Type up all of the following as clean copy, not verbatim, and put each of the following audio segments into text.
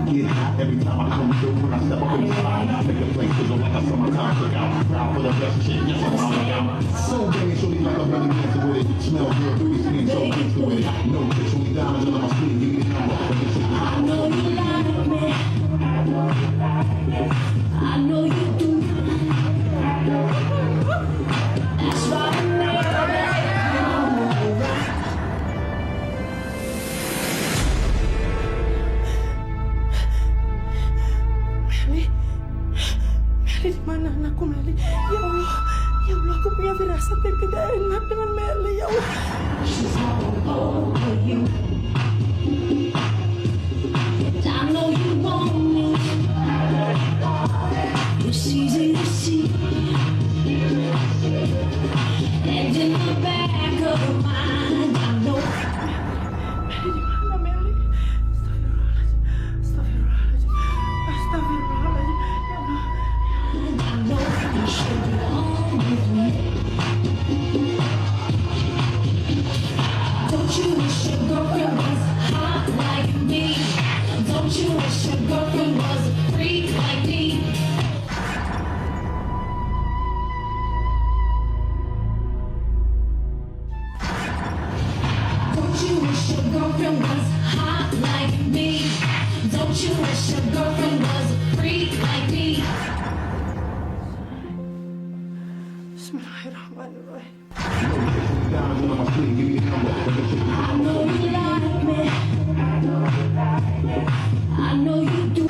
Get hot every time I come through. When I step up in the spot, I make the place feel like a summertime cookout. Proud for the best shit, yes, I'm on out. So bad, shorty like I'm really dancing with it. Smell good, pretty skin, so gangsta with it. No tricks, only diamonds under my skin. Give me the number. I know you like me. I know you do. That's why I never come around. Meli di mana anakku Meli? Ya Allah, aku punya firasat yang tidak enak dengan Meli. Ya Allah. She's all over you. I know you want me. It's easy to see. And in the back of her mind, I know. Meli di mana Meli? Astagfirullahaladzim. Astagfirullahaladzim. Ya Allah. I know you should be on with me. Don't you wish your girlfriend was hot like me? Don't you wish your girlfriend was a freak like me? Don't you wish your girlfriend was hot like me? Don't you wish your girlfriend was a freak like me? Bismillahirrahmanirrahim. Diamonds under my skin. Give me the number. I know you like me. I know you do.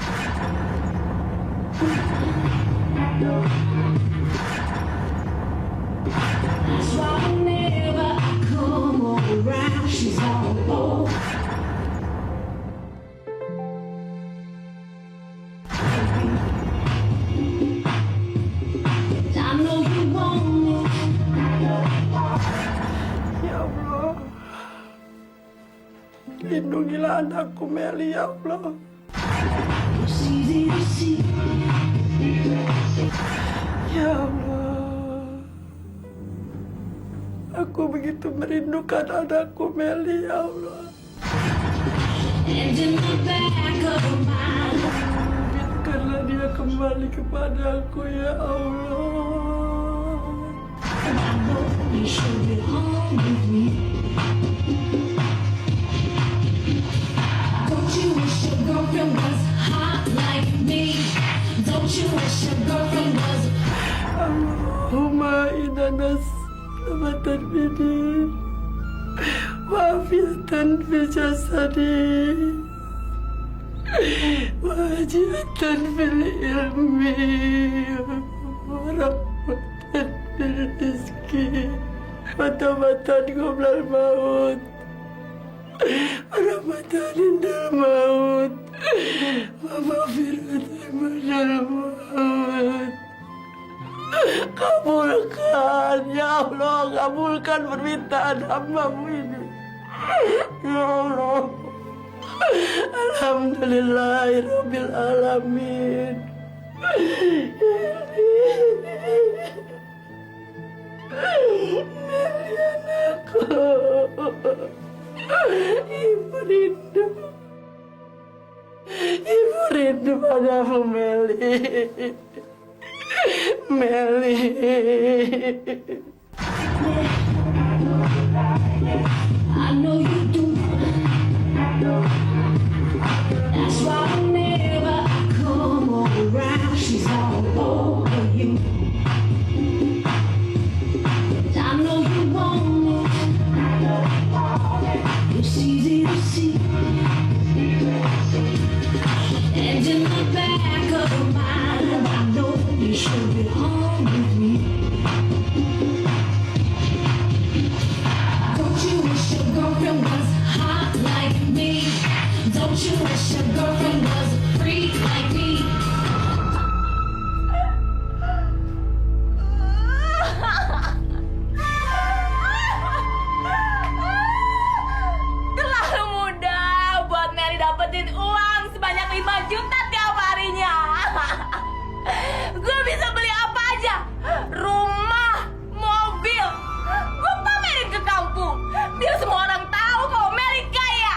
That's why whenever I come around, she's all over. I know you want me. Ya Allah. Lindungilah anakku Meli ya Allah. It's easy to see. Ya Allah. Aku begitu merindukan anakku Meli ya Allah. And in the back of her mind, Biarkanlah dia kembali kepadaku ya Allah. I know you should be home with me. Don't you wish your girlfriend was hot like me? Don't you wish your girlfriend was Allahumma inna nas'alatan bidi wa'afiyatan fi jasadi wa'ajatan fil ilmi wa rahmatan fil rizki wa taubatan qoblal maut wa rahmatan indal maut wa maghfiratan ba'dal maut. Kabulkan ya Allah, kabulkan permintaan hamba-Mu ini ya Allah. Alhamdulillahirabbil alamin. Meli anakku, ibu rindu padamu Meli. Meli. I know you do. That's why whenever I come around, she's all over you. I know you want me. It's easy to see. And in the back of her mind, I know you should be home with me. Don't you wish your girlfriend was hot like me? Don't you wish your girlfriend was a freak like me? Terlalu mudah buat Meli dapetin uang sebanyak 5 juta tiap harinya. Gue bisa beli apa aja, rumah, mobil. Gue pamerin ke kampung, biar semua orang tahu kalau Meli kaya.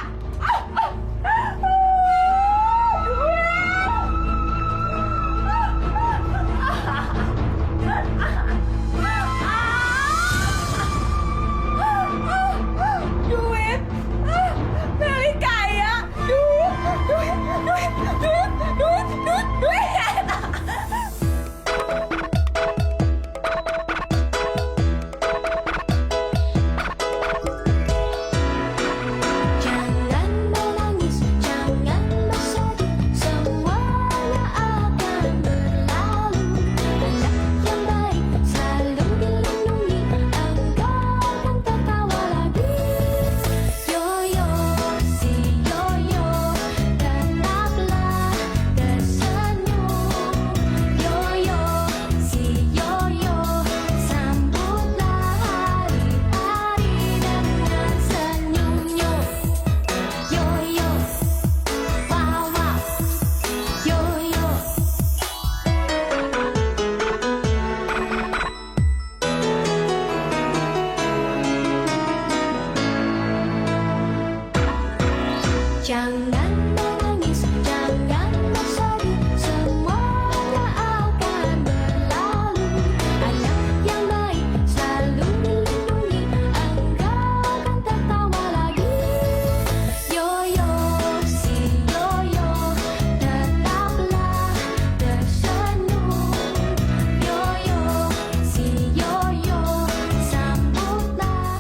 Jangan menangis, jangan bersedih, semuanya akan berlalu. Anak yang baik selalu dilindungi, engkau akan tertawa lagi. Yoyo, si yoyo, tetaplah tersenyum. Yoyo, si yoyo, sambutlah.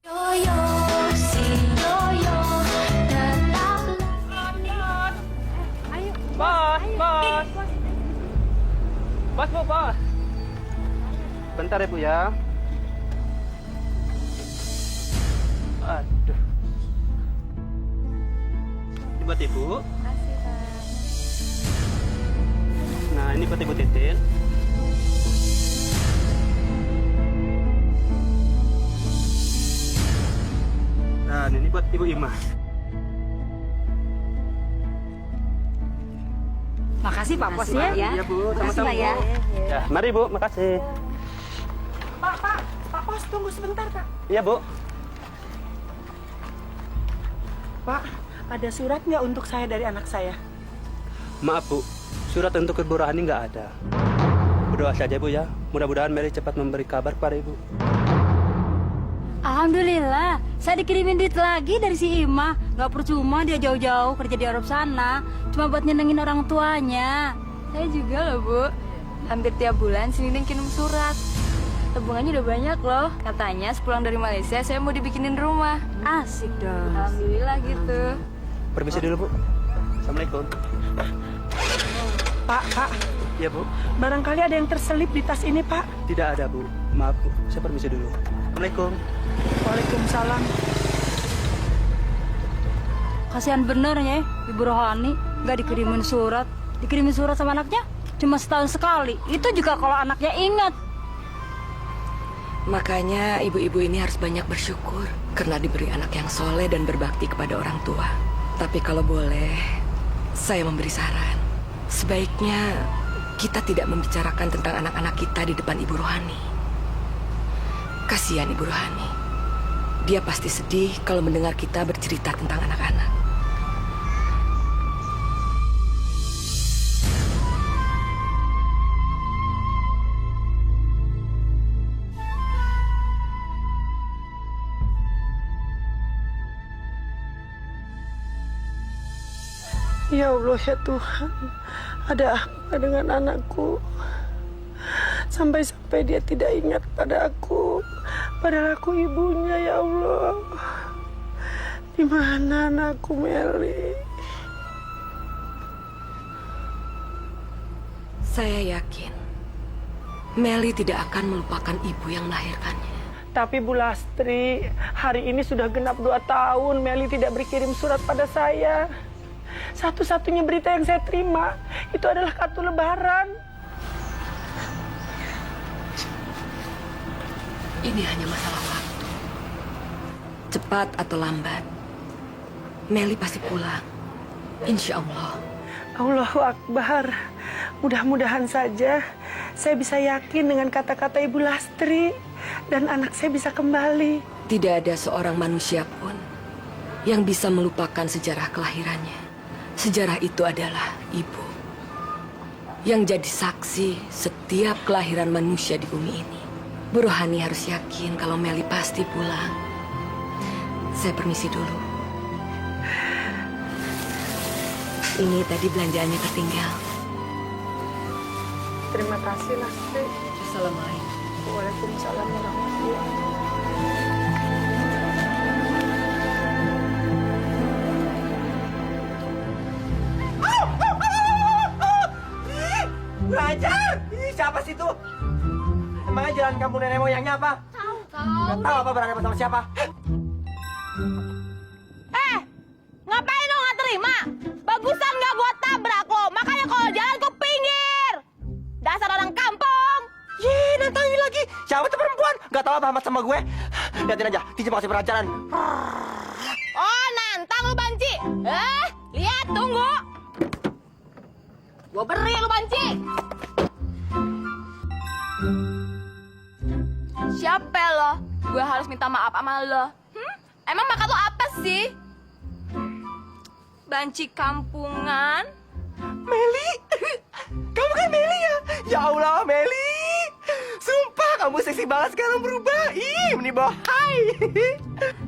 Yoyo, si yoyo, tetaplah. Bos, bos. Bos, bos. Bentar ya, Bu ya. Aduh. Ini buat Ibu. Makasih, Pak. Nah, ini buat Ibu Titin. Dan ini buat Ibu Ima. Makasih Pak Pos ya. Iya, Bu. Sama-sama, Pak, ya. Bu. Ya, mari, Bu. Makasih. Pak Pos, tunggu sebentar, Pak. Iya, Bu. Pak, ada surat nggak untuk saya dari anak saya? Maaf, Bu. Surat untuk Ibu Rohani nggak ada. Berdoa saja, Bu ya. Mudah-mudahan Mary cepat memberi kabar kepada Ibu. Alhamdulillah, saya dikirimin duit lagi dari si Ima. Gak percuma dia jauh-jauh kerja di Arab sana. Cuma buat nyenengin orang tuanya. Saya juga loh, Bu. Hampir tiap bulan si Nining kirim surat. Tabungannya udah banyak loh. Katanya sepulang dari Malaysia saya mau dibikinin rumah. Asik dong. Alhamdulillah gitu. Permisi dulu, Bu. Assalamualaikum. Pak, Iya, Bu. barangkali ada yang terselip di tas ini, Pak. Tidak ada, Bu. Maaf, Bu. Saya permisi dulu. Assalamualaikum. Waalaikumsalam. Kasihan bener ya, Ibu Rohani. Gak dikirimin surat. Dikirimin surat sama anaknya cuma setahun sekali. Itu juga kalau anaknya ingat. Makanya ibu-ibu ini harus banyak bersyukur karena diberi anak yang soleh dan berbakti kepada orang tua. Tapi kalau boleh, saya memberi saran. Sebaiknya kita tidak membicarakan tentang anak-anak kita di depan Ibu Rohani. Kasihan Ibu Rohani. Dia pasti sedih kalau mendengar kita bercerita tentang anak-anak. Ya Allah, ya Tuhan, ada apa dengan anakku? Sampai-sampai dia tidak ingat pada aku, padahal aku ibunya, ya Allah. Di mana anakku Meli? Saya yakin Meli tidak akan melupakan ibu yang melahirkannya. Tapi Bu Lastri, hari ini sudah genap 2 tahun Meli tidak berkirim surat pada saya. Satu-satunya berita yang saya terima itu adalah kartu lebaran. Ini hanya masalah waktu. Cepat atau lambat, Meli pasti pulang. Insya Allah. Allahu Akbar. Mudah-mudahan saja saya bisa yakin dengan kata-kata Ibu Lastri dan anak saya bisa kembali. Tidak ada seorang manusia pun yang bisa melupakan sejarah kelahirannya. Sejarah itu adalah ibu yang jadi saksi setiap kelahiran manusia di bumi ini. Bu Rohani harus yakin kalau Meli pasti pulang. Saya permisi dulu. Ini tadi belanjaannya tertinggal. Terima kasih Lastri. Assalamualaikum. Waalaikumsalam warahmatullahi wabarakatuh. Belajar! Ih, siapa sih itu? Emangnya jalan kampung nenek moyangnya apa? Nggak tahu apa berhadapan sama siapa? Ngapain lo nggak terima? Bagusan nggak gua tabrak lo. Makanya kalau jalan ke pinggir. Dasar orang kampung. Yee, nantangin lagi. Siapa tuh perempuan? Nggak tahu apa amat sama gue. Lihatin aja, Cici mau kasih pelajaran. Oh, nantang lo Banci. Gue beri lu banci. Siapa lo? Gue harus minta maaf sama lo. Emang makan lo apa sih? Banci kampungan? Meli, kamu kan Meli ya? Ya Allah, Meli. Sumpah kamu seksi banget sekarang berubah. Ih, ini bohai.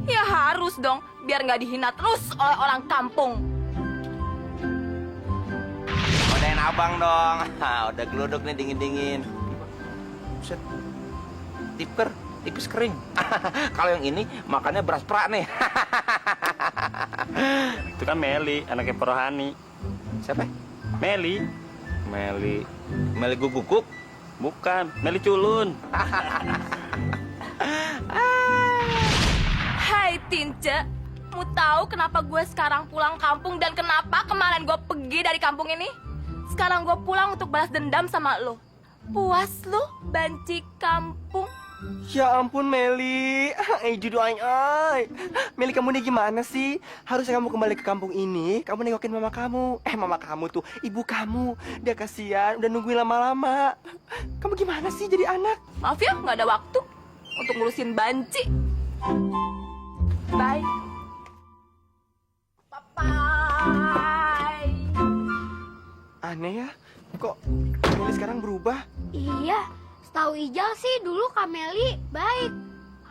Ya harus dong, biar nggak dihina terus oleh orang kampung. Udahin abang dong. Udah geluduk nih dingin-dingin. Buset. Tiper, tipis kering. Kalau yang ini makannya beras perak nih. Itu kan Meli, anaknya Pak Rohani. Siapa? Meli. Meli guguk. Bukan, Meli culun. Hai Tince, mau tahu kenapa gue sekarang pulang kampung dan kenapa kemarin gue pergi dari kampung ini? Sekarang gue pulang untuk balas dendam sama lo. Puas lo, banci kampung? Ya ampun Meli, doain ay. Meli kamu nih gimana sih? Harusnya kamu kembali ke kampung ini, kamu nengokin mama kamu. Mama kamu tuh, ibu kamu. Dia kasihan, udah nungguin lama-lama. Kamu gimana sih jadi anak? Maaf ya, nggak ada waktu untuk ngurusin banci. Bye. Bye. Aneh ya, kok Meli sekarang berubah? Iya, setahu Ijal sih dulu Kak Meli baik,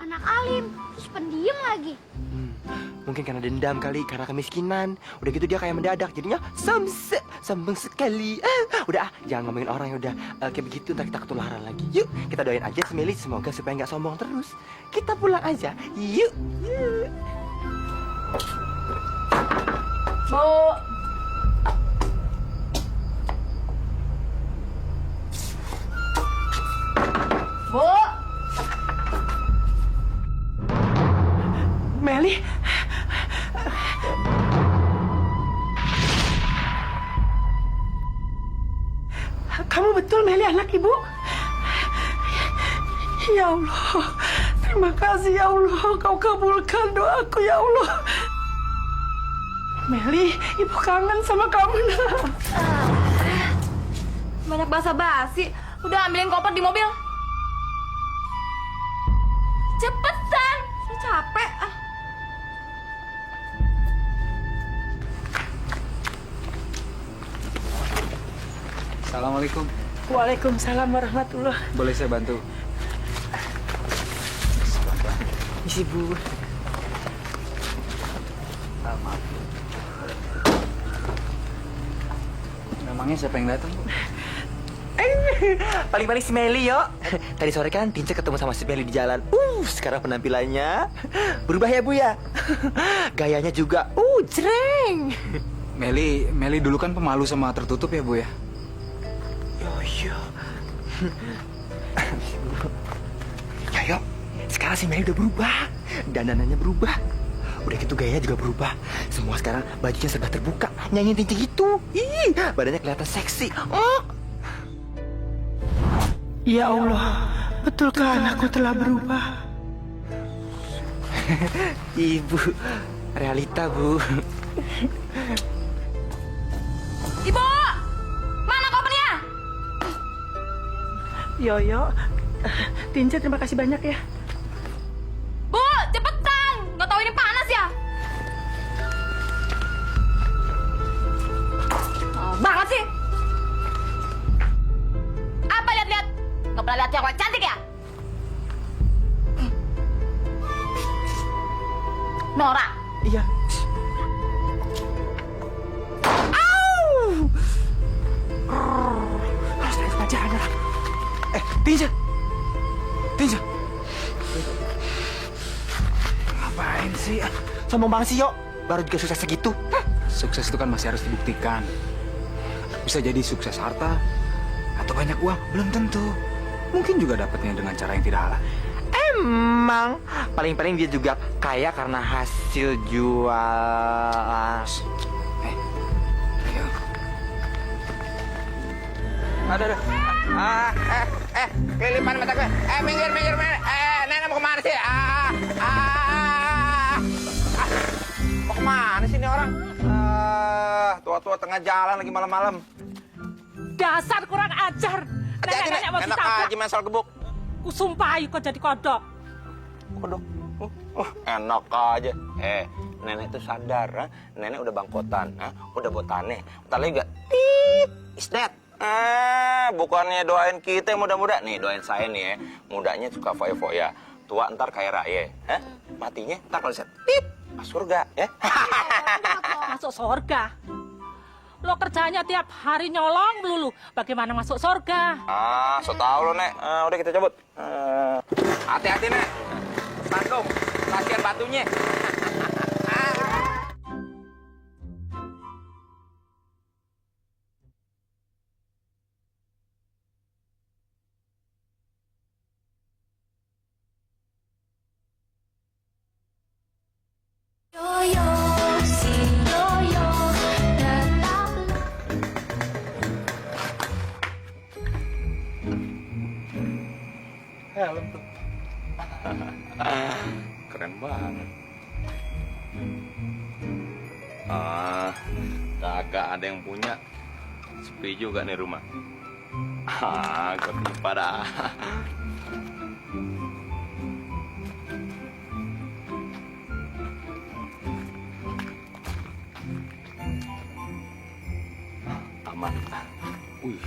anak alim, terus pendiam lagi. Mungkin karena dendam kali, karena kemiskinan. Udah gitu dia kayak mendadak, jadinya sombong sekali. Udah jangan ngomongin orang, ya udah kayak begitu, ntar kita ketularan lagi. Yuk, kita doain aja si Meli semoga supaya nggak sombong terus. Kita pulang aja, yuk. Bu. Bu. Meli, kamu betul Meli anak ibu? Ya Allah, terima kasih ya Allah, kau kabulkan doaku ya Allah. Meli, ibu kangen sama kamu nak. Banyak basa-basi. Udah ambilin koper di mobil. Cepetan, saya capek. Assalamualaikum. Waalaikumsalam warahmatullah. Boleh saya bantu? Isi Bu. Maaf. Memangnya siapa yang datang, Bu? Paling-paling si Meli, yuk. Tadi sore kan Tince ketemu sama si Meli di jalan. Sekarang penampilannya berubah ya, Bu ya. Gayanya juga, jreng. Meli dulu kan pemalu sama tertutup ya, Bu ya? Iya. Ya, yuk. Sekarang si Meli udah berubah. Dandanannya berubah. Udah gitu gayanya juga berubah. Semua sekarang bajunya serba terbuka. Nyanyiin Tince gitu. Ih, badannya kelihatan seksi. Ya Allah, betulkah anakku telah berubah? Ibu, realita, Bu. Ibu, mana kopernya? Yoyo, Tince terima kasih banyak ya. Bu, cepetan. Nggak tahu ini panas ya? Banget sih. Apa lihat-lihat? Nggak pernah lihat cewek cantik ya? Nora. Iya. Harus naik pelajaran orang. Tince. Ngapain sih? Sombong banget sih, Yo. Baru juga sukses segitu. Sukses itu kan masih harus dibuktikan. Bisa jadi sukses harta atau banyak uang, belum tentu. Mungkin juga dapatnya dengan cara yang tidak halal. Emang paling-paling dia juga kaya karena hasil jual. Ayo. Aduh. Kelipan mata gue. Minggir. Nenek mau kemana sih? Mau kemana sih ini orang? Tua-tua tengah jalan lagi malam-malam. Dasar kurang ajar. Hati-hati, Nek. Nenek-nenek Enak aja masalah gebuk. Kusumpahi kok jadi kodok. Kodok? Enak aja. Nenek tuh sadar, ha? Nenek udah bangkotan, ha? Udah botane. Bentar lagi juga, tit, is that? Bukannya doain kita yang muda-muda. Nih, doain saya nih ya. Mudanya suka foya-foya. Tua ntar kayak raya. Hah? Matinya ntar kalau saya tit, surga, ya? Masuk surga? Lo kerjanya tiap hari nyolong melulu. Bagaimana masuk surga? So tau lo, Nek. Udah kita cabut. Hati-hati, Nek. Tanggung, kasihan batunya. Yoyo, si yoyo, tetap. Helm tuh. Keren banget. Kagak ada yang punya. Sepi juga nih rumah. Gue tiba dah. Aman. Wih,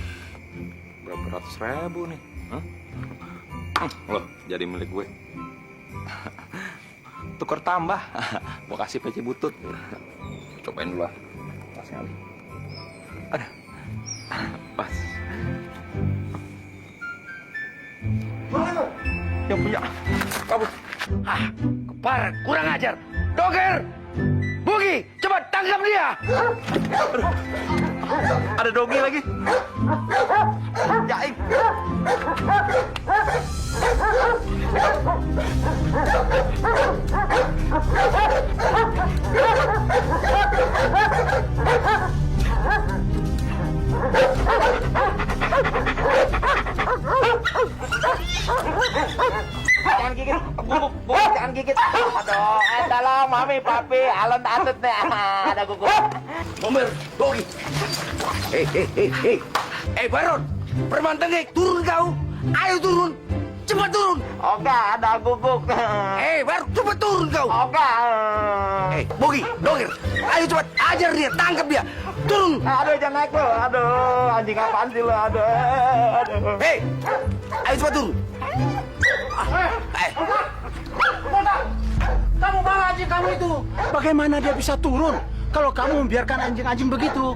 berapa ratus ribu nih? Loh, jadi milik gue. Tukar tambah. Mau kasih peci butut. Cobain dulu lah. Pas kali. Aduh. Pas. Mana? Yang punya. Kabur. Keparat, kurang ajar. Doger! Bugi, cepat tangkap dia! Ada dogi lagi. Jaing. Jangan gigit, guguk, jangan gigit. Aduh, tolong mami, papi, alon atut nih. Ada guguk. Bomber, dogi. Hei, Baron, perman tengik, turun kau. Ayo turun, cepat turun. Oke, ada guguk. Baron, cepat turun kau. Oke. Bogi, Doger, ayo cepat, ajar dia, tangkap dia. Turun. Aduh, jangan naik lo. Aduh, anjing apaan sih lo? Aduh. Ayo cepat turun. Kamu bawa anjing kamu itu. Bagaimana dia bisa turun kalau kamu membiarkan anjing-anjing begitu?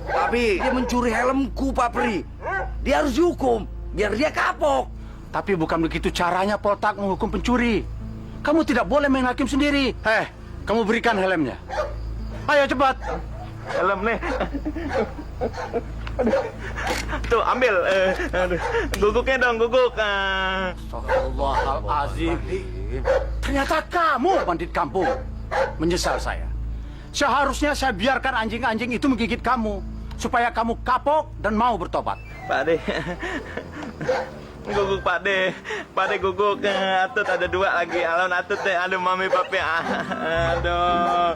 Tapi dia mencuri helmku, Pak Pri. Dia harus dihukum, biar dia kapok. Tapi bukan begitu caranya Poltak menghukum pencuri. Kamu tidak boleh main hakim sendiri. Kamu berikan helmnya. Ayo cepat. Helm nih. Tuh, ambil. Guguknya dong, guguk. Astagfirullahaladzim. Ternyata kamu bandit kampung. Menyesal saya. Seharusnya saya biarkan anjing-anjing itu menggigit kamu. Supaya kamu kapok dan mau bertobat. Pak De. Guguk Pak De. Pak De guguk. Atut ada dua lagi. Alon atut deh. Aduh mami papi. Aduh.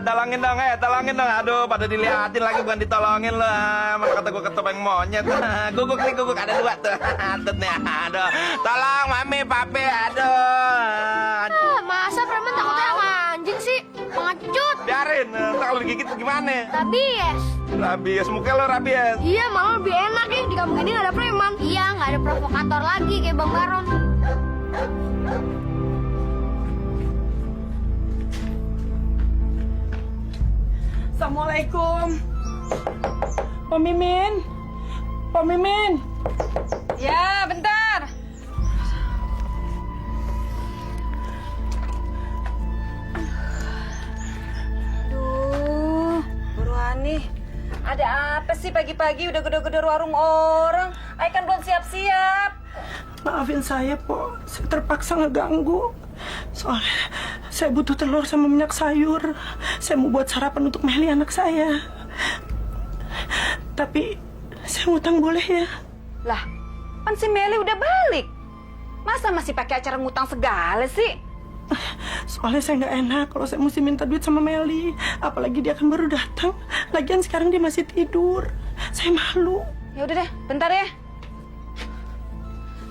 Tolongin dong, tolongin dong. Aduh, pada dilihatin lagi bukan ditolongin lo. Mana kata gue ketopeng monyet. Guguk nih, guguk ada dua tuh. Atut nih. Aduh. Tolong mami papi. Aduh. Masa preman takutnya sama anjing sih? Pengecut. Biarin. Ntar kalau digigit gimana? Rabies. Rabies, muka lo rabies. Iya, malah lebih enak ya. Di kampung ini nggak ada preman. Iya, nggak ada provokator lagi kayak Bang Baron. Assalamualaikum. Pak Mimin. Pak Mimin. Ya, bentar. Aduh, Bu Ruhani. Ada apa sih pagi-pagi udah gedor-gedor warung orang? Ay kan belum siap-siap. Maafin saya, Po. Saya terpaksa ngeganggu. Soalnya saya butuh telur sama minyak sayur. Saya mau buat sarapan untuk Meli anak saya. Tapi saya ngutang boleh ya? Lah, kan si Meli udah balik. Masa masih pakai acara ngutang segala sih? Soalnya saya nggak enak kalau saya mesti minta duit sama Meli. Apalagi dia kan baru datang. Lagian sekarang dia masih tidur. Saya malu. Ya udah deh, bentar ya.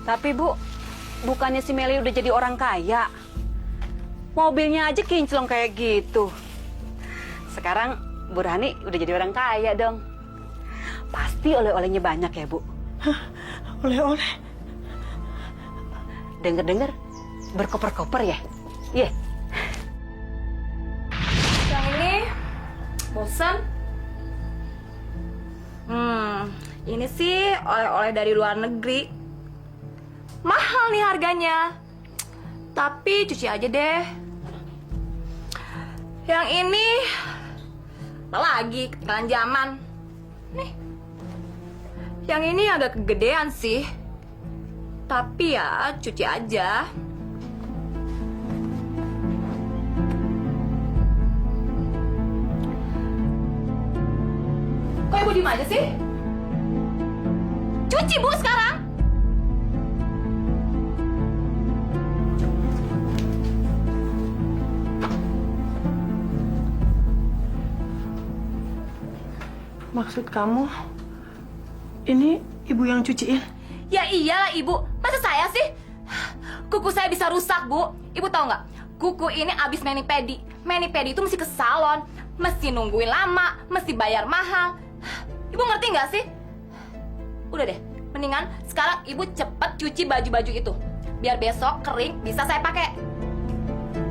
Tapi Bu, bukannya si Meli udah jadi orang kaya? Mobilnya aja kinclong kayak gitu. Sekarang Bu Rani udah jadi orang kaya dong. Pasti oleh-olehnya banyak ya, Bu? Hah? Oleh-oleh? Dengar-dengar berkoper-koper ya? Iya. Yang ini bosan. Ini sih oleh-oleh dari luar negeri. Mahal nih harganya. Tapi cuci aja deh. Yang ini apa lagi ketinggalan zaman. Nih. Yang ini agak kegedean sih. Tapi ya cuci aja. Kok ibu diem aja sih? Cuci Bu sekarang. Maksud kamu, ini ibu yang cuciin? Ya iyalah ibu, masa saya sih? Kuku saya bisa rusak Bu. Ibu tahu nggak? Kuku ini abis mani-pedi. Mani-pedi itu mesti ke salon, mesti nungguin lama, mesti bayar mahal. Ibu ngerti nggak sih? Udah deh, mendingan sekarang ibu cepet cuci baju-baju itu. Biar besok kering bisa saya pakai.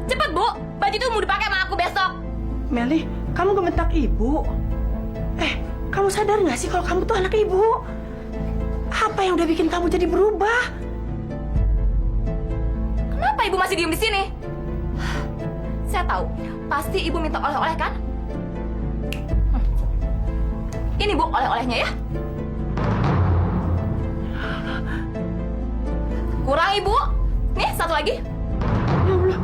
Cepet Bu, baju itu mau dipakai sama aku besok. Meli, kamu gemetak ibu. Kamu sadar nggak sih kalau kamu tuh anak ibu? Apa yang udah bikin kamu jadi berubah? Kenapa ibu masih diem di sini? Saya tahu, pasti ibu minta oleh-oleh kan? Ini Bu oleh-olehnya ya. Kurang ibu. Nih satu lagi. Ya Allah,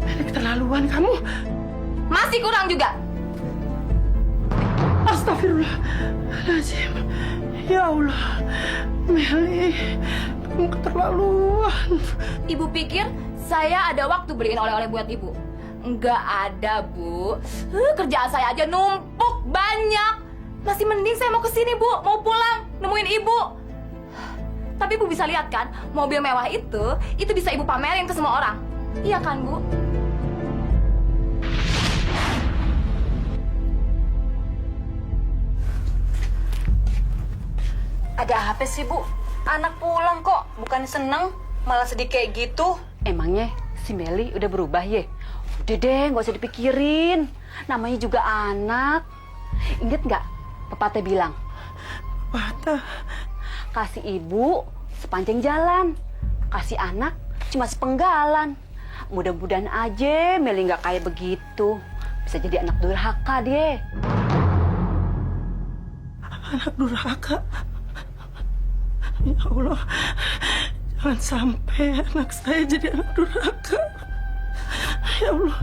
Meli keterlaluan kamu. Masih kurang juga. Astagfirullahaladzim. Ya Allah, Meli, kamu keterlaluan. Ibu pikir saya ada waktu beliin oleh-oleh buat ibu? Enggak ada, Bu. Kerjaan saya aja numpuk banyak. Masih mending saya mau kesini, Bu. Mau pulang, nemuin ibu. Tapi ibu bisa lihat kan, mobil mewah itu bisa ibu pamerin ke semua orang. Iya kan, Bu? Ada apa sih, Bu? Anak pulang kok, bukan seneng, malah sedih kayak gitu. Emangnya si Meli udah berubah ya? Udah deh, nggak usah dipikirin. Namanya juga anak. Ingat nggak, pepatah bilang? Pepatah? Kasih ibu sepanjang jalan, kasih anak cuma sepenggalan. Mudah-mudahan aja Meli nggak kayak begitu. Bisa jadi anak durhaka dia. Anak durhaka? Ya Allah, jangan sampai anak saya jadi anak durhaka. Ya Allah,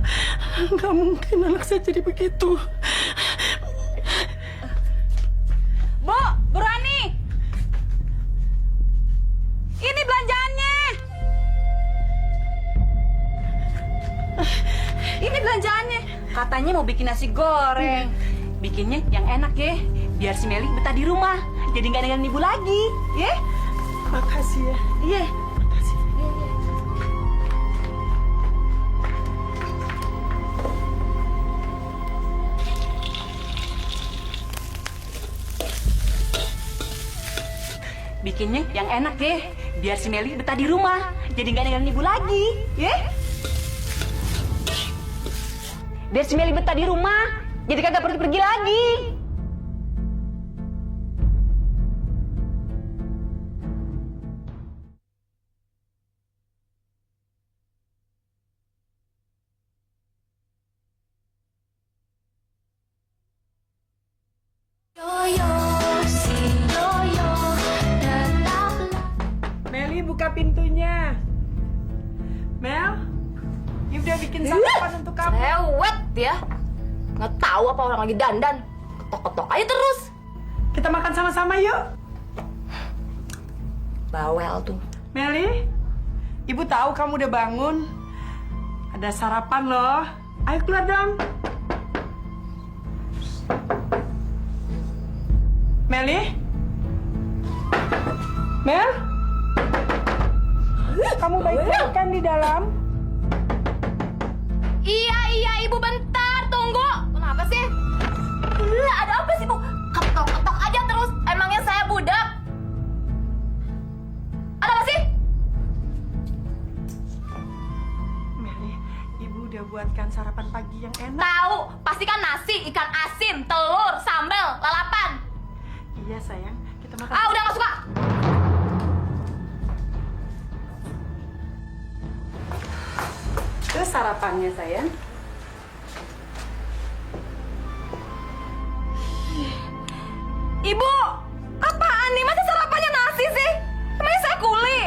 nggak mungkin anak saya jadi begitu. Bu Rani, ini belanjaannya. Ini belanjaannya. Katanya mau bikin nasi goreng. Bikinnya yang enak ya, biar si Meli betah di rumah. Jadi nggak ninggalin ibu lagi, ya? Makasih ya. Iya. Makasih. Bikinnya yang enak ya, biar si Meli betah di rumah. Jadi nggak ninggalin ibu lagi, ya? Biar si Meli betah di rumah, jadi kagak pergi-pergi lagi. Meli, buka pintunya. Mel, Ibu udah bikin sarapan untuk kamu. Lewat ya. Nggak tahu apa orang lagi dandan. Ketok-ketok aja terus. Kita makan sama-sama yuk. Bawel tuh. Meli, Ibu tahu kamu udah bangun. Ada sarapan loh. Ayo keluar dong. Meli? Mel? Kamu baik-baik kan di dalam? Iya, Ibu bentar, tunggu. Kenapa sih? Ada apa sih, Bu? Ketok-ketok aja terus. Emangnya saya budak? Ada apa sih? Meli, Ibu udah buatkan sarapan pagi yang enak. Tahu, pasti kan nasi, ikan asin, telur, sambal, lalapan. Iya sayang, kita makan. Udah nggak suka. Itu sarapannya sayang. Ibu, apaan nih? Masa sarapannya nasi sih? Emangnya saya kuli?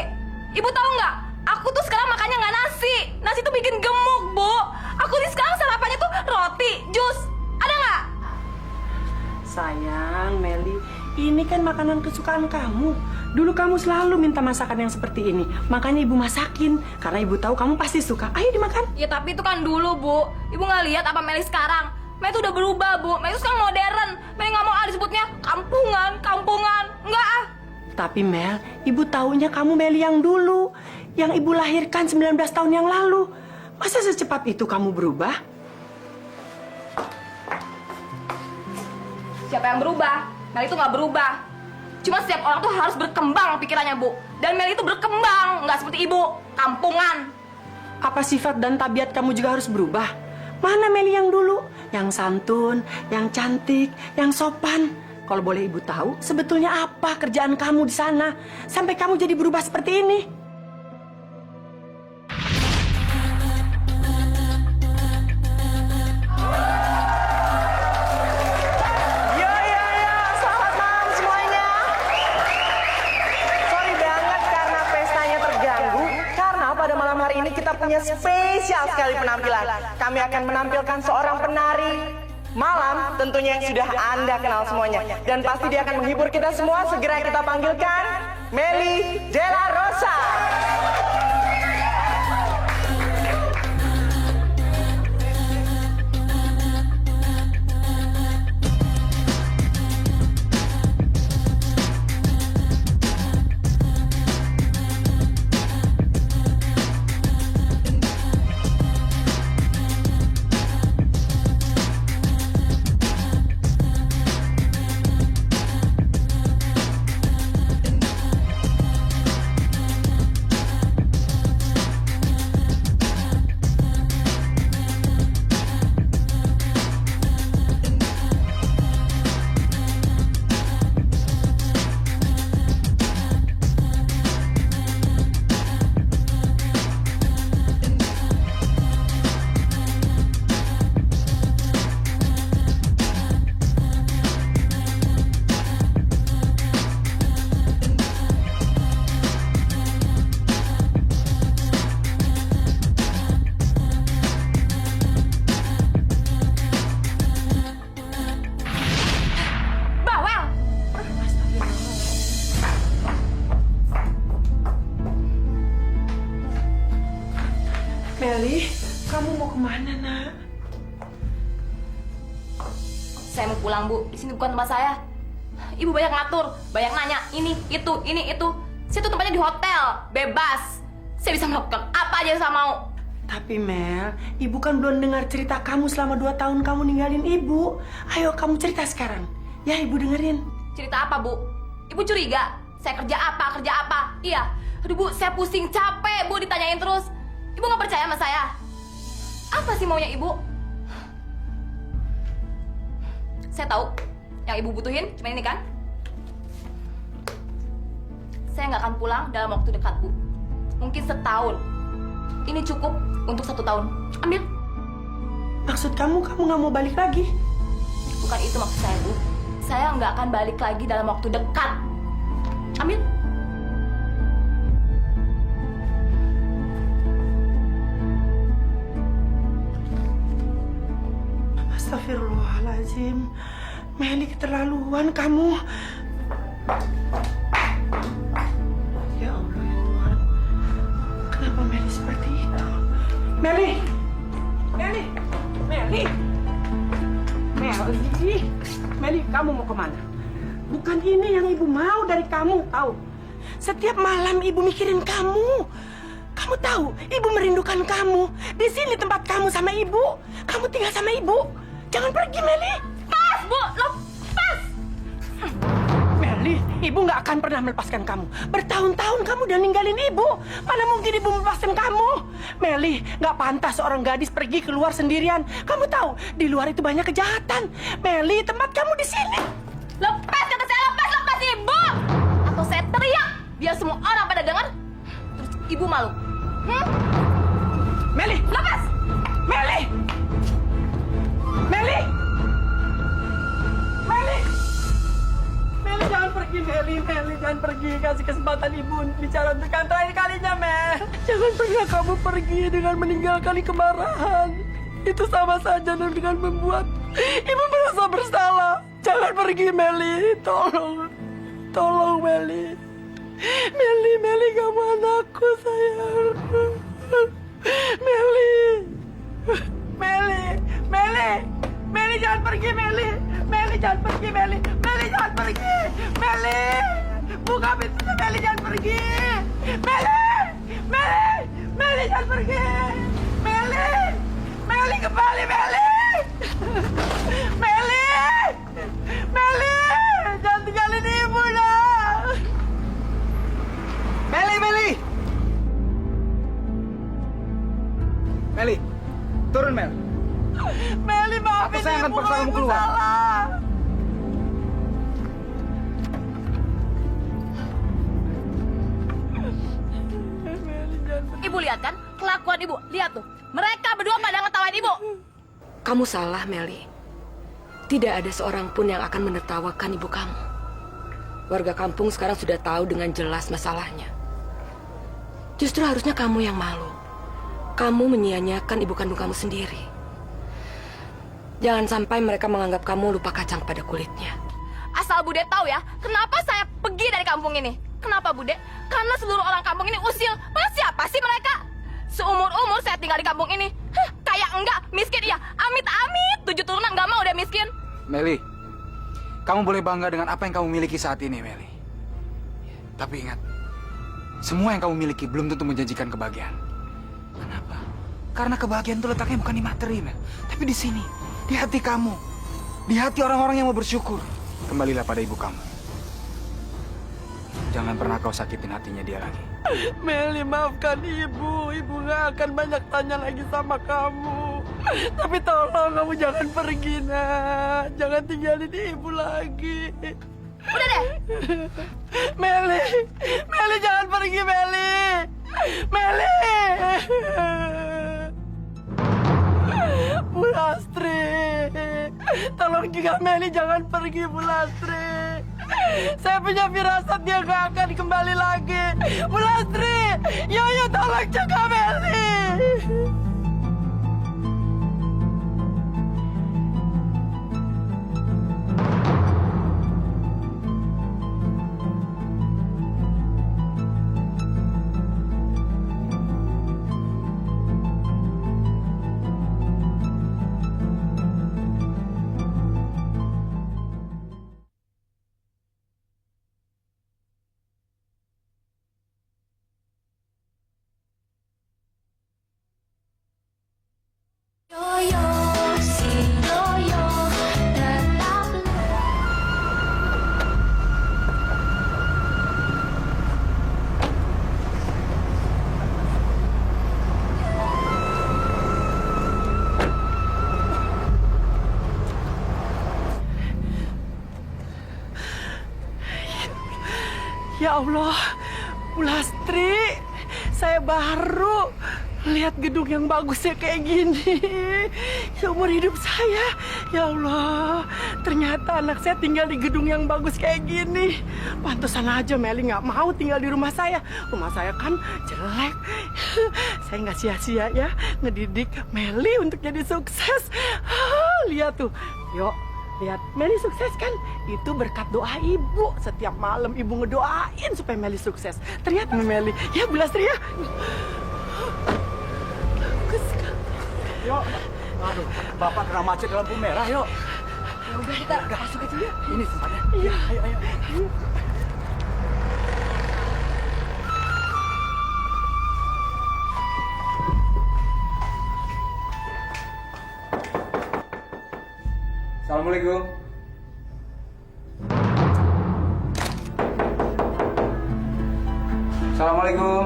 Ibu tahu nggak? Aku tuh sekarang makannya nggak nasi. Nasi tuh bikin gemuk, Bu. Aku nih sekarang sarapannya tuh roti, jus. Ada nggak? Sayang, Meli, ini kan makanan kesukaan kamu. Dulu kamu selalu minta masakan yang seperti ini. Makanya Ibu masakin. Karena Ibu tahu kamu pasti suka. Ayo dimakan. Ya tapi itu kan dulu, Bu. Ibu nggak lihat apa Meli sekarang? Meli tuh udah berubah, Bu. Meli tuh sekarang modern. Meli nggak mau disebutnya kampungan. Enggak ah. Tapi Mel, Ibu taunya kamu Meli yang dulu. Yang Ibu lahirkan 19 tahun yang lalu. Masa secepat itu kamu berubah? Siapa yang berubah? Meli itu nggak berubah. Cuma setiap orang tuh harus berkembang pikirannya, Bu. Dan Meli itu berkembang, nggak seperti Ibu, kampungan. Apa sifat dan tabiat kamu juga harus berubah? Mana Meli yang dulu? Yang santun, yang cantik, yang sopan. Kalau boleh Ibu tahu, sebetulnya apa kerjaan kamu di sana? Sampai kamu jadi berubah seperti ini? Selamat malam semuanya. Sorry banget karena pestanya terganggu. Karena pada malam hari ini kita punya spesial sekali penampilan. Kami akan menampilkan seorang penari malam tentunya yang sudah Anda kenal semuanya. Dan pasti dia akan menghibur kita semua. Segera kita panggilkan Meli Della Rosa. Meli, kamu mau kemana, nak? Saya mau pulang, Bu. Di sini bukan tempat saya. Ibu banyak ngatur, banyak nanya, ini, itu. Saya tuh tempatnya di hotel, bebas. Saya bisa melakukan apa aja yang saya mau. Tapi Mel, Ibu kan belum dengar cerita kamu selama 2 tahun kamu ninggalin Ibu. Ayo kamu cerita sekarang. Ya, Ibu dengerin. Cerita apa, Bu? Ibu curiga? Saya kerja apa? Iya. Aduh, Bu, saya pusing, capek, Bu, ditanyain terus. Ibu nggak percaya sama saya? Apa sih maunya Ibu? Saya tahu yang Ibu butuhin cuma ini kan? Saya nggak akan pulang dalam waktu dekat, Bu. Mungkin setahun. Ini cukup untuk 1 tahun. Ambil. Maksud kamu nggak mau balik lagi? Bukan itu maksud saya, Bu. Saya nggak akan balik lagi dalam waktu dekat. Ambil. Astagfirullahaladzim. Meli, keterlaluan kamu. Ya Allah, ya Tuhan. Kenapa Meli seperti itu? Meli, Meli! Meli! Meli, kamu mau kemana? Bukan ini yang ibu mau dari kamu, tahu? Setiap malam ibu mikirin kamu. Kamu tahu, ibu merindukan kamu. Di sini tempat kamu sama ibu. Kamu tinggal sama ibu. Jangan pergi, Meli. Pas, Bu! Lepas! Meli, ibu nggak akan pernah melepaskan kamu. Bertahun-tahun kamu udah ninggalin ibu. Mana mungkin ibu melepaskan kamu? Meli, nggak pantas seorang gadis pergi keluar sendirian. Kamu tahu, di luar itu banyak kejahatan. Meli, tempat kamu di sini. Lepas, kata saya lepas ibu! Atau saya teriak, biar semua orang pada dengar. Terus ibu malu. Meli! Lepas! Meli! Meli! Meli! Meli, jangan pergi, Meli. Meli, jangan pergi. Kasih kesempatan ibu bicara untuk yang terakhir kalinya, Mel. Jangan pernah kamu pergi dengan meninggalkan kemarahan. Itu sama saja dengan membuat ibu merasa bersalah. Jangan pergi, Meli. Tolong. Tolong, Meli. Meli, kamu anakku, sayang. Meli, jangan pergi, Meli. Meli, jangan pergi, Meli. Meli, jangan pergi. Meli, buka pintunya, Meli, jangan pergi. Meli, jangan pergi. Meli, kembali, Meli. Meli, jangan tinggalin ibu, dah. Meli, turun, Mel. Meli, maafin Atau saya akan ibu, paksa kamu ibu keluar. salah. Ibu lihat kan kelakuan ibu. Lihat tuh, mereka berdua pada ngetawain ibu. Kamu salah, Meli. Tidak ada seorang pun yang akan menertawakan ibu kamu. Warga kampung sekarang sudah tahu dengan jelas masalahnya. Justru harusnya kamu yang malu. Kamu menyia-nyiakan ibu kandung kamu sendiri. Jangan sampai mereka menganggap kamu lupa kacang pada kulitnya. Asal Bude tahu ya, kenapa saya pergi dari kampung ini? Kenapa, Bude? Karena seluruh orang kampung ini usil. Mas, siapa sih mereka? Seumur-umur saya tinggal di kampung ini. Kayak enggak, miskin iya. Amit-amit, 7 turunan nggak mau udah miskin. Meli, kamu boleh bangga dengan apa yang kamu miliki saat ini, Meli. Tapi ingat, semua yang kamu miliki belum tentu menjanjikan kebahagiaan. Kenapa? Karena kebahagiaan itu letaknya bukan di materi, Mel. Tapi di sini, di hati kamu. Di hati orang-orang yang mau bersyukur. Kembalilah pada ibu kamu. Jangan pernah kau sakitin hatinya dia lagi. Meli, maafkan ibu. Ibu gak akan banyak tanya lagi sama kamu. Tapi tolong kamu jangan pergi, nak. Jangan tinggalin ibu lagi. Udah deh. Meli, jangan pergi, Meli. Bu Lastri, tolong juga Meli jangan pergi, Bu Lastri. Saya punya firasat dia gak akan kembali lagi. Bu Lastri, Yoyo tolong jaga Meli. Yoyo, si Yoyo, tetap Ya Allah, Bu Lastri, saya baru lihat gedung yang bagusnya kayak gini seumur hidup saya. Ya Allah, ternyata anak saya tinggal di gedung yang bagus kayak gini. Pantesan aja Meli nggak mau tinggal di rumah saya. Rumah saya kan jelek. Saya nggak sia-sia ya ngedidik Meli untuk jadi sukses. Lihat tuh, yuk. Lihat, Meli sukses kan? Itu berkat doa ibu. Setiap malam ibu ngedoain supaya Meli sukses. Ternyata Meli, ya Bu Lastri ya. Bagus sekali. Yuk, Aduh, Bapak kena macet lampu merah, yuk. Ya udah kita masuk aja yuk. Ini tempatnya. Iya. Ayo. Assalamualaikum. Assalamualaikum.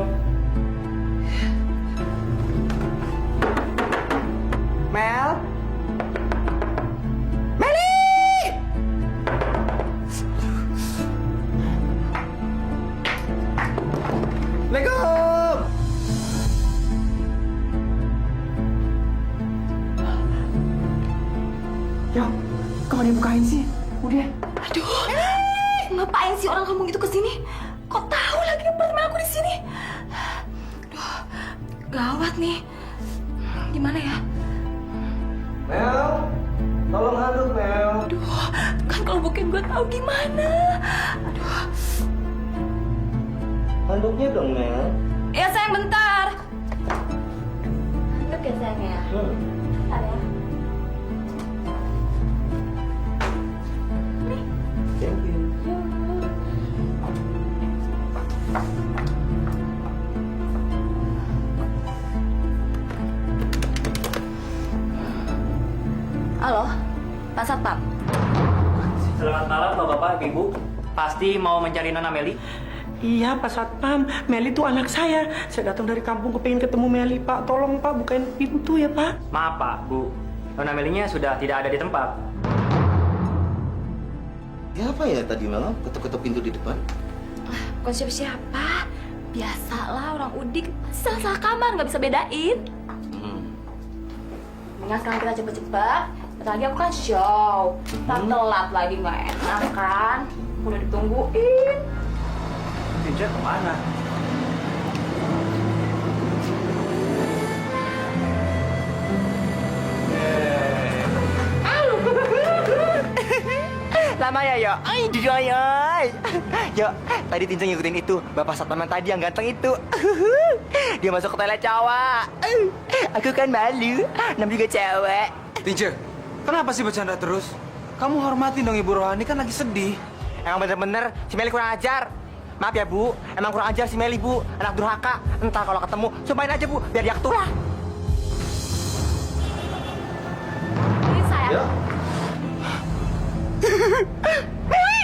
Mel? Meli! Assalamualaikum! Yo, kok gak dibukain sih? Udah. Aduh, ngapain sih orang kampung itu kesini? Kok tahu lagi apartemen aku di sini? Aduh, gawat nih. Gimana ya? Mel, tolong handuk Mel. Aduh, kan kalau bukan gue tahu gimana? Aduh. Handuknya dong Mel. Ya sayang bentar. Handuk ya sayang ya. Bentar ya. Thank you. Halo, Pak Satpam. Selamat malam Bapak, Ibu. Pasti mau mencari Nona Meli? Iya Pak Satpam, Meli itu anak saya. Saya datang dari kampung kepengen ketemu Meli Pak. Tolong Pak bukain pintu ya Pak. Maaf Pak, Bu. Nona Melinya sudah tidak ada di tempat. Ya apa ya tadi malam ketuk-ketuk pintu di depan? Bukan siapa-siapa. Biasalah orang udik salah kamar nggak bisa bedain. Mendingan sekarang kita cepet-cepet. Bentar lagi aku kan show. Ntar telat lagi nggak enak kan? Udah ditungguin. Tinja kemana? Lama ya, yo. Ay, yo, tadi Tinja ngikutin itu. Bapak satpam yang tadi yang ganteng itu. Dia masuk ke toilet cowok. Aku kan malu. Nam juga cewek. Tinja, kenapa sih bercanda terus? Kamu hormatin dong Ibu Rohani, kan lagi sedih. Emang bener-bener si Meli kurang ajar. Maaf ya Bu, emang kurang ajar si Meli Bu. Anak durhaka. Entar kalau ketemu, sumpahin aja Bu, biar dia ketulah. Ini saya. Ya. Meli!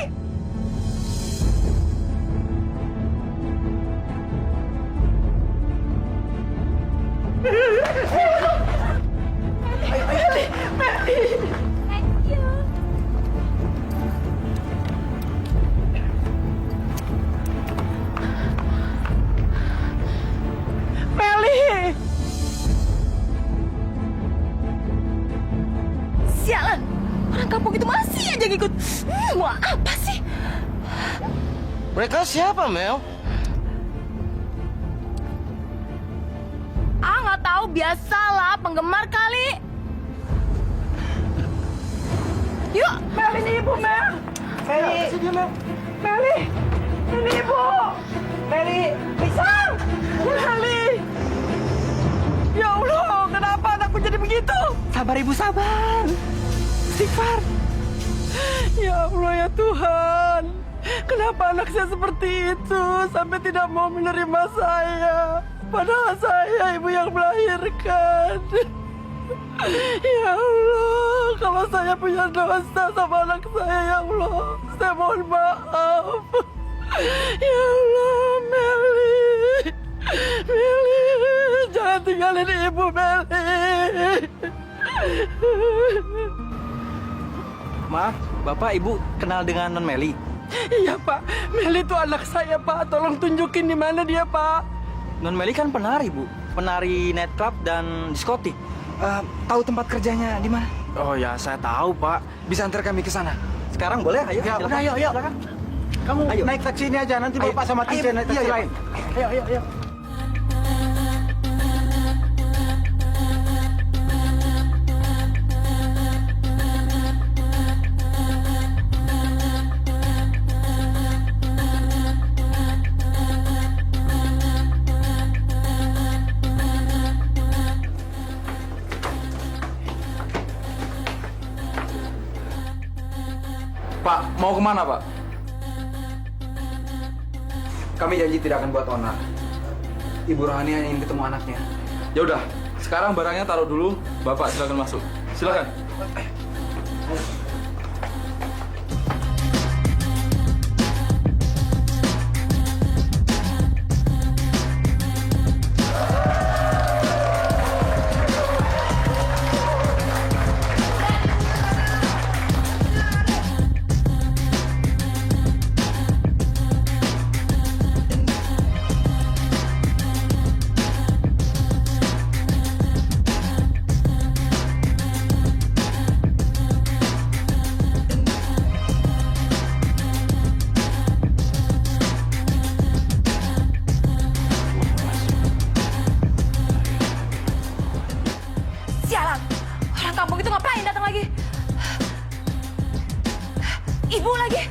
Meli! Sialan! Orang kampung itu masih aja ngikut. Mau apa sih? Mereka siapa, Mel? Nggak tahu, biasalah penggemar kali. Yuk, Mel, ini Ibu Mel. Meli, Meli, ini Ibu. Meli, pisang. Meli. Ya Allah, kenapa anakku jadi begitu? Sabar Ibu, sabar. Istighfar. Ya Allah ya Tuhan, kenapa anak saya seperti itu sampai tidak mau menerima saya? Padahal saya ibu yang melahirkan. Ya Allah, kalau saya punya dosa sama anak saya, ya Allah, saya mohon maaf. Ya Allah, Meli, Meli, jangan tinggalin ibu, Meli. Maaf, Bapak Ibu kenal dengan Non Meli? Iya Pak, Meli itu anak saya Pak. Tolong tunjukin di mana dia Pak. Non Meli kan penari Bu, penari nightclub dan diskotik. Tahu tempat kerjanya di mana? Oh ya, saya tahu Pak. Bisa antar kami ke sana. Sekarang boleh? Ayo. Ya, silakan. udah, yuk. Silakan. Kamu Ayo. naik taksi ini aja, nanti Ayo. Bapak sama Tinja naik taksi Iya. lain. Ayo. Mau kemana, Pak? Kami janji tidak akan buat onar. Ibu Rohani hanya ingin ketemu anaknya. Ya udah, sekarang barangnya taruh dulu. Bapak silakan masuk. Silakan. Sialan, orang kampung itu ngapain datang lagi? Ibu lagi.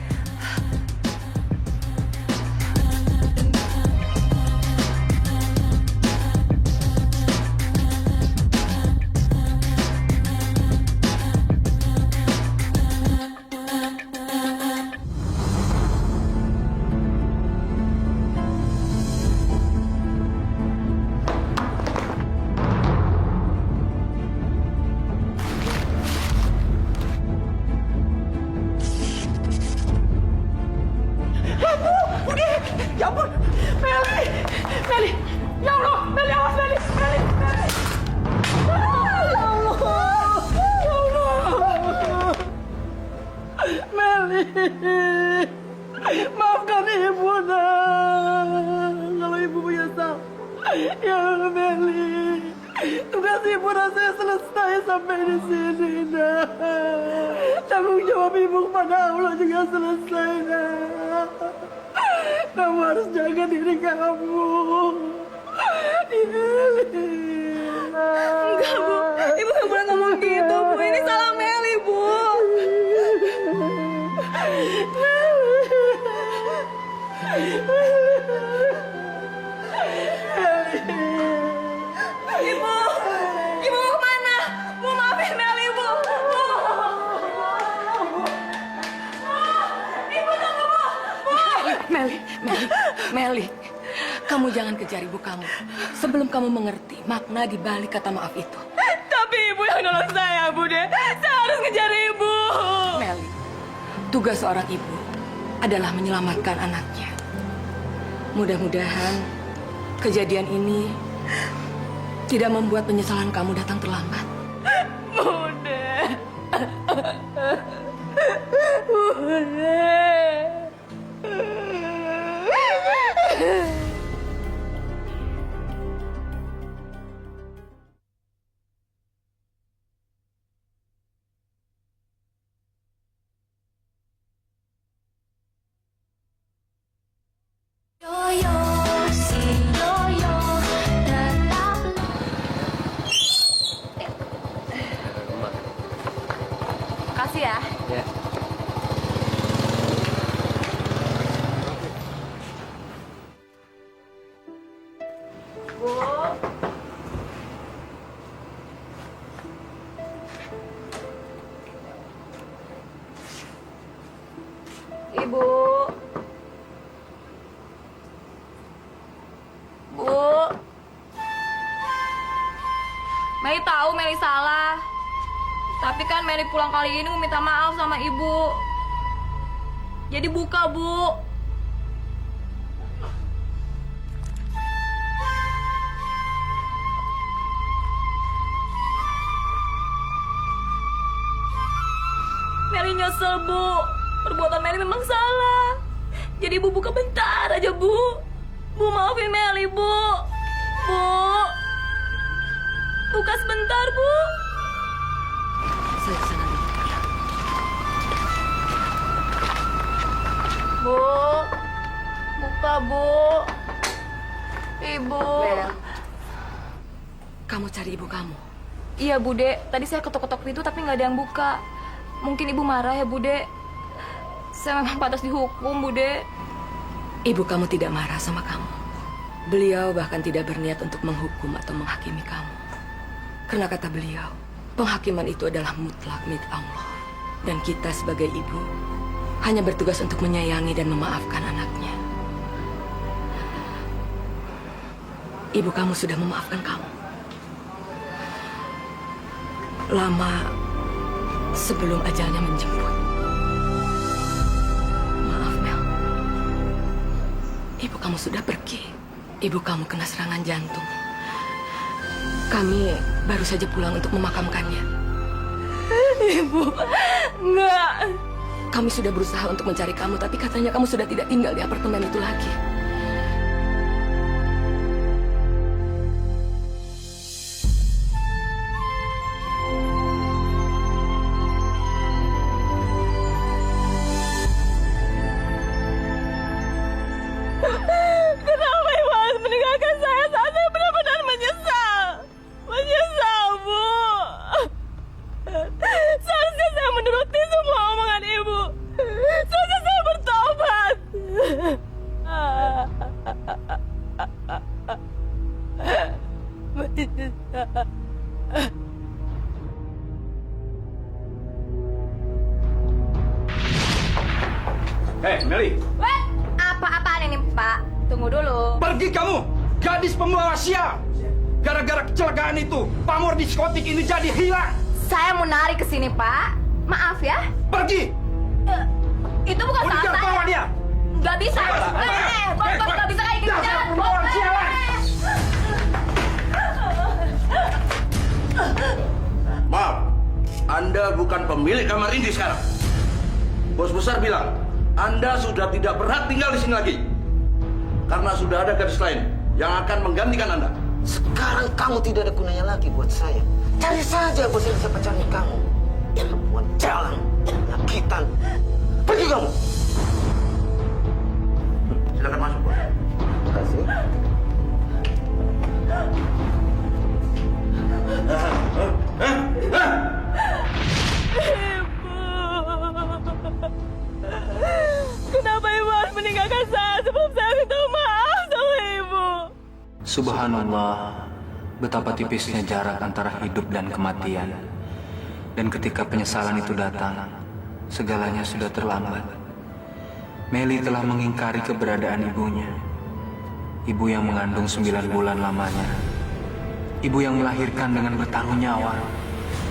Ya ampun, Meli, Meli, ya Allah, Meli, awas Meli, Meli, Meli. Ya Allah, ya Allah. Meli, maafkan ibu nak. Kalau ibu punya salah, ya Allah Meli. Tugas ibu rasanya selesai sampai di sini nak. Tanggung jawab ibu kepada Allah juga selesai nak. Kamu harus jaga diri kamu. Enggak, Bu. Ibu nggak boleh ngomong gitu, Bu. Ini salah Meli, Bu. Ibu, Ibu mau kemana? Bu, maafin Meli, Bu. Bu. Ibu tunggu, Bu. Bu. Meli, kamu jangan kejar ibu kamu sebelum kamu mengerti makna di balik kata maaf itu. Tapi ibu yang nolong saya, Bude. Saya harus ngejar ibu. Meli, tugas seorang ibu adalah menyelamatkan anaknya. Mudah-mudahan kejadian ini tidak membuat penyesalan kamu datang terlambat. Bude. Bude. Yoyo, si Yoyo, tetaplah. Makasih ya. Ya. Bu. Ibu. Bu. Meli tahu Meli salah. Tapi kan Meli pulang kali ini mau minta maaf sama ibu. Jadi buka, Bu. Meli nyesel, Bu. Perbuatan Meli memang salah. Jadi ibu buka bentar aja, Bu. Bu, maafin Meli, Bu. Bu. Buka sebentar, Bu. Saya kesana dulu. Bu. Buka, Bu. Ibu. Mel, kamu cari ibu kamu. Iya, Bude. Tadi saya ketok-ketok pintu tapi nggak ada yang buka. Mungkin ibu marah ya, Bude. Saya memang pantas dihukum, Bude. Ibu kamu tidak marah sama kamu. Beliau bahkan tidak berniat untuk menghukum atau menghakimi kamu. Karena kata beliau, penghakiman itu adalah mutlak milik Allah. Dan kita sebagai ibu hanya bertugas untuk menyayangi dan memaafkan anaknya. Ibu kamu sudah memaafkan kamu. Lama sebelum ajalnya menjemput. Maaf, Mel. Ibu kamu sudah pergi. Ibu kamu kena serangan jantung. Kami baru saja pulang untuk memakamkannya. Ibu, enggak. Kami sudah berusaha untuk mencari kamu, tapi katanya kamu sudah tidak tinggal di apartemen itu lagi. Kenapa Ibu harus meninggalkan saya saat saya benar-benar menyesal? Menyesal, Bu. Seharusnya saya menuruti semua omongan Ibu. Seharusnya saya bertobat. Menyesal. Hei, Meli. Weh, apa-apaan ini, Pak? Tunggu dulu. Pergi kamu, gadis pembawa sial. Gara-gara kecelakaan itu, pamor diskotik ini jadi hilang. Saya mau narik ke sini, Pak. Maaf ya. Pergi. Itu bukan salah saya. Bawa dia. Nggak bisa. Bapak nggak bisa kayak gitu. Jangan. Maaf, Anda bukan pemilik kamar ini sekarang. Bos besar bilang, Anda sudah tidak berhak tinggal di sini lagi. Karena sudah ada gadis lain yang akan menggantikan Anda. Sekarang kamu tidak ada gunanya lagi buat saya. Cari saja bos yang bisa pacarnya kamu. Yang membuat jalan, yang nyakitan. Pergi kamu. Silakan masuk, Bos. Terima kasih. Kenapa Ibu harus meninggalkan saya sebelum saya minta maaf sama Ibu? Subhanallah, betapa tipisnya jarak antara hidup dan kematian. Dan ketika penyesalan itu datang, segalanya sudah terlambat. Meli telah mengingkari keberadaan ibunya. Ibu yang mengandung 9 bulan lamanya. Ibu yang melahirkan dengan bertaruh nyawa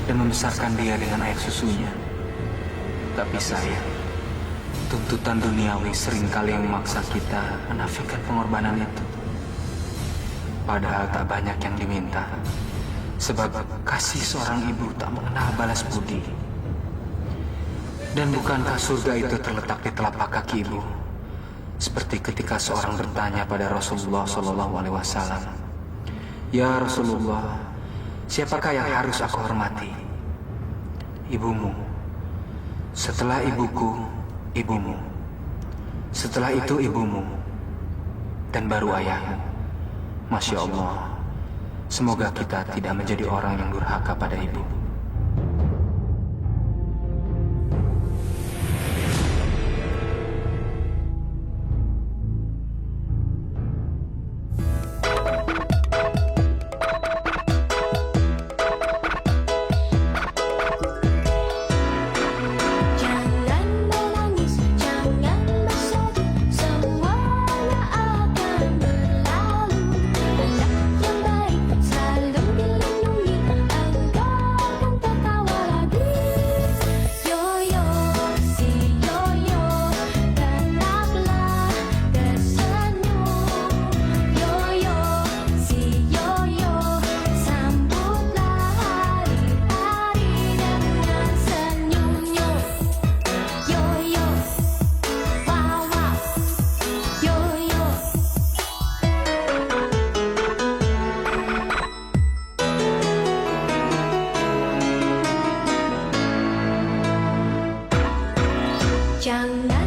dan membesarkan dia dengan air susunya. Tapi sayang, tuntutan duniawi seringkali memaksa kita menafikan pengorbanan itu. Padahal tak banyak yang diminta, sebab kasih seorang ibu tak mengenal balas budi. Dan bukankah surga itu terletak di telapak kaki ibu? Seperti ketika seorang bertanya pada Rasulullah SAW, "Ya Rasulullah, siapakah yang harus aku hormati?" "Ibumu. Setelah ibuku, ibumu. Setelah itu ibumu. Dan baru ayahmu." Masya Allah, semoga kita tidak menjadi orang yang durhaka pada ibu. Jangan